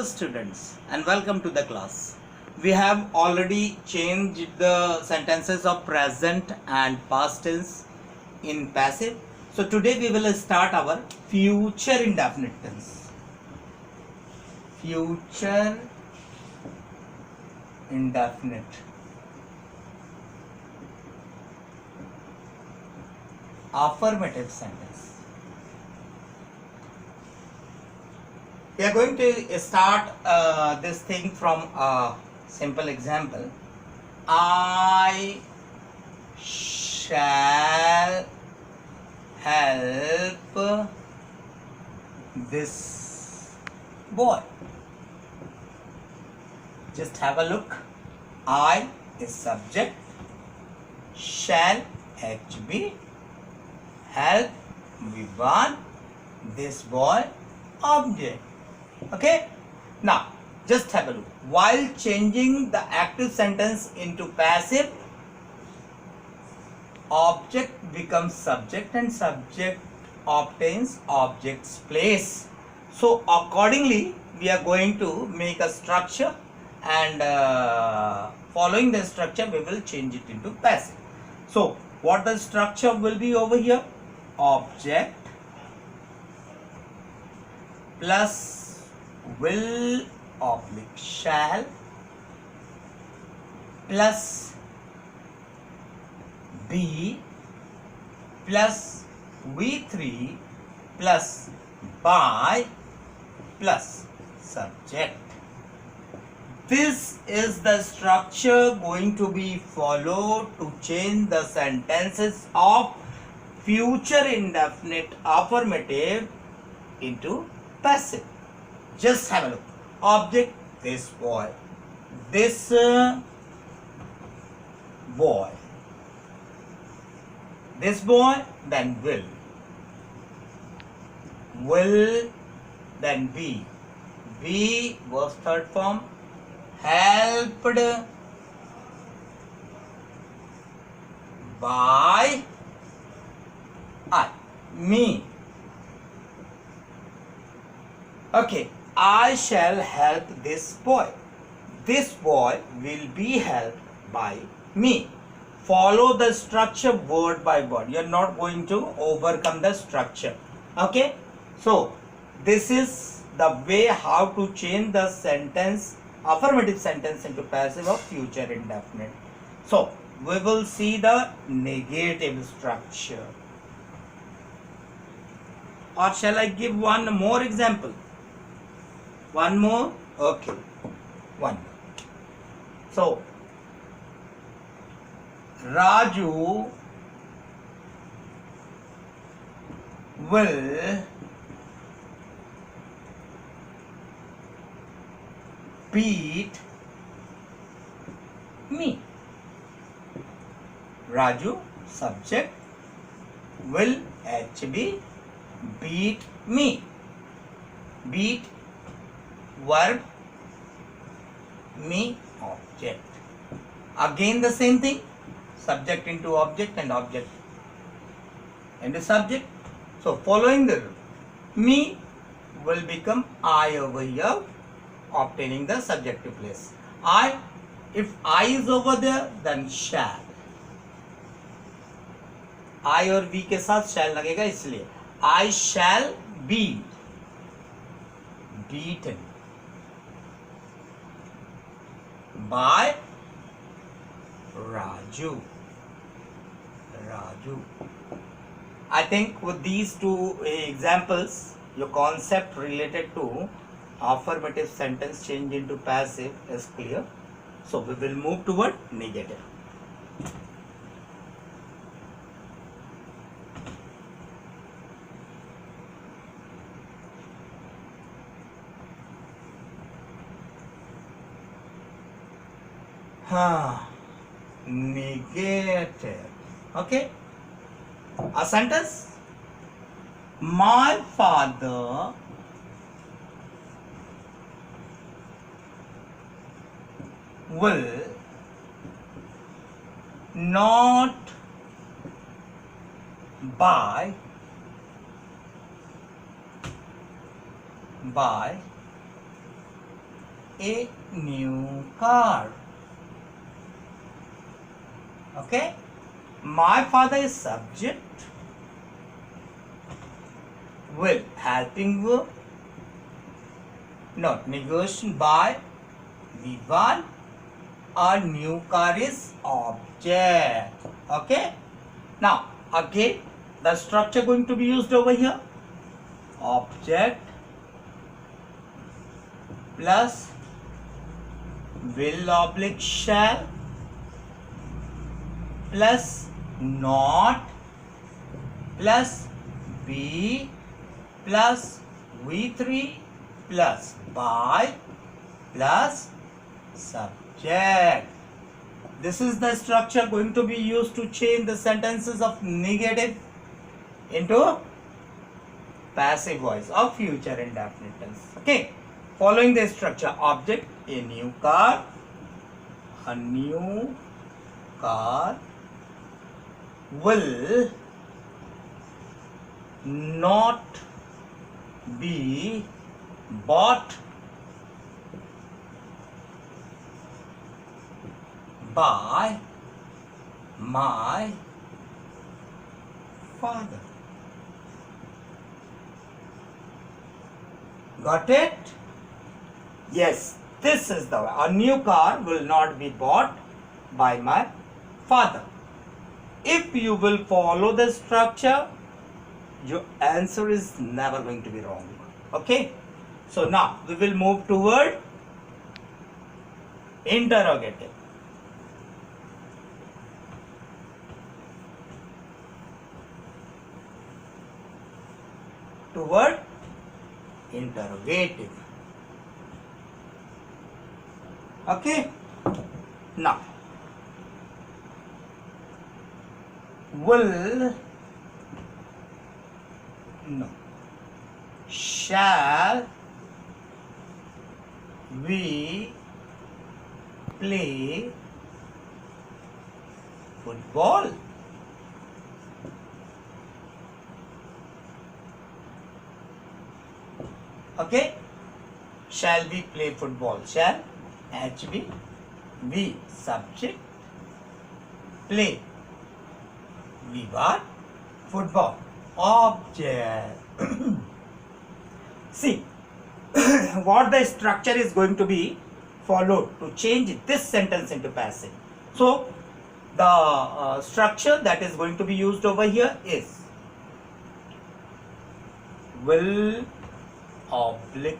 Hello students and welcome to the class. We have already changed the sentences of present and past tense in passive. So today we will start our future indefinite tense. Future indefinite. Affirmative sentence. We are going to start this thing from a simple example. I shall help this boy. Just have a look. I is subject, shall HB, help V1, this boy object. Okay, now just have a look. While changing the active sentence into passive, object becomes subject and subject obtains object's place. So accordingly we are going to make a structure, and following the structure we will change it into passive. So what the structure will be over here? Object plus will oblique shall plus be plus V3 plus by plus subject. This is the structure going to be followed to change the sentences of future indefinite affirmative into passive. Just have a look. Object, this boy. This boy. This boy, then will. Will, then be. Be was third form. Helped by I. Me. Okay. I shall help this boy. This boy will be helped by me. Follow the structure word by word. You are not going to overcome the structure. Okay. So this is the way how to change the sentence, affirmative sentence, into passive of future indefinite. So we will see the negative structure. Or shall I give one more example? One more? Okay. One. So, Raju will beat me. Raju, subject, will HB, beat me. Beat, verb, me, object. Again the same thing, subject into object and object into subject. So following the rule, me will become I over here, obtaining the subjective place. I, if I is over there, then shall. I और V के साथ shall लगेगा, इसलिए I shall be beaten by Raju. I think with these two examples, your concept related to affirmative sentence change into passive is clear. So we will move toward negative. Negative. Okay. A sentence. My father will not buy a new car. Okay, my father is subject. Will helping verb. Not negation by V1. A new car is object. Okay. Now again the structure going to be used over here. Object plus will oblique shall plus not plus be plus V3 plus by plus subject. This is the structure going to be used to change the sentences of negative into passive voice of future indefinite tense. Okay, following the structure: object, a new car, a new car will not be bought by my father. Got it? Yes, this is the way. A new car will not be bought by my father. If you will follow the structure, your answer is never going to be wrong. Okay? So now we will move toward interrogative. Toward interrogative. Okay? Now, will, no, shall we play football? Okay, shall we play football? Shall, HB, we, subject, play, we what? Football, object. See, what the structure is going to be followed to change this sentence into passive. So, the structure that is going to be used over here is will oblique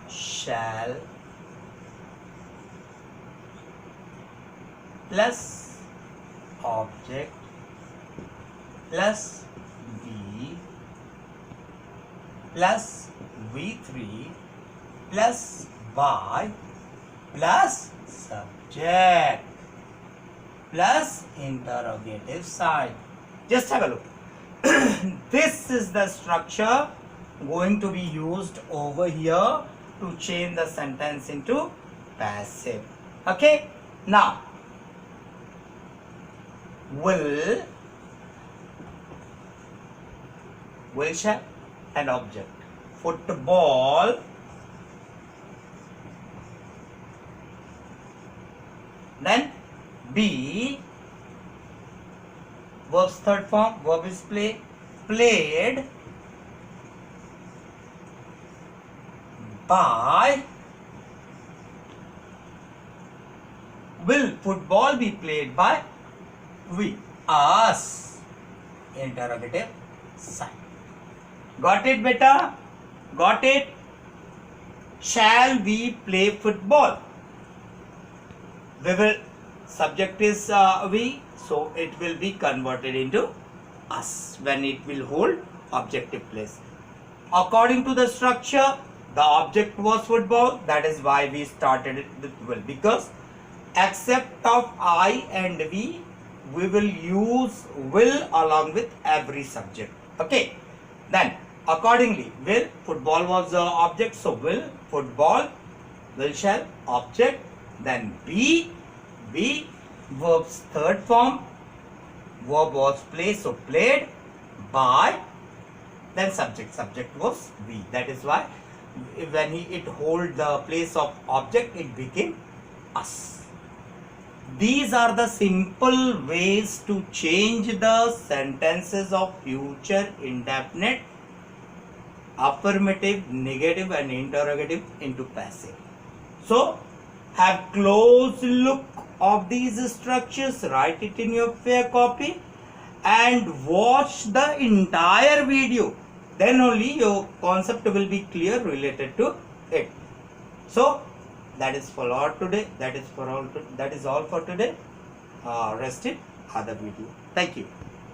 shall plus object plus be plus V3 plus by plus subject plus interrogative sign. Just have a look. This is the structure going to be used over here to change the sentence into passive. Okay, now will shall an object, football, then be verb's third form, verb is play, played by, will football be played by we, us, interrogative sign. Got it, beta? Got it? Shall we play football? We will, subject is we, so it will be converted into us when it will hold objective place. According to the structure, the object was football, that is why we started it with will, because except of I and we will use will along with every subject. Okay, then accordingly will, football was the object, so will, football, will shall, object, then be verb's third form, verb was play, so played by, then subject was we. That is why when it hold the place of object, it became us. These are the simple ways to change the sentences of future indefinite, affirmative, negative and interrogative into passive. So have close look of these structures, write it in your fair copy and watch the entire video. Then only your concept will be clear related to it. So that is for all today. That is all for today. Rest in other video. Thank you.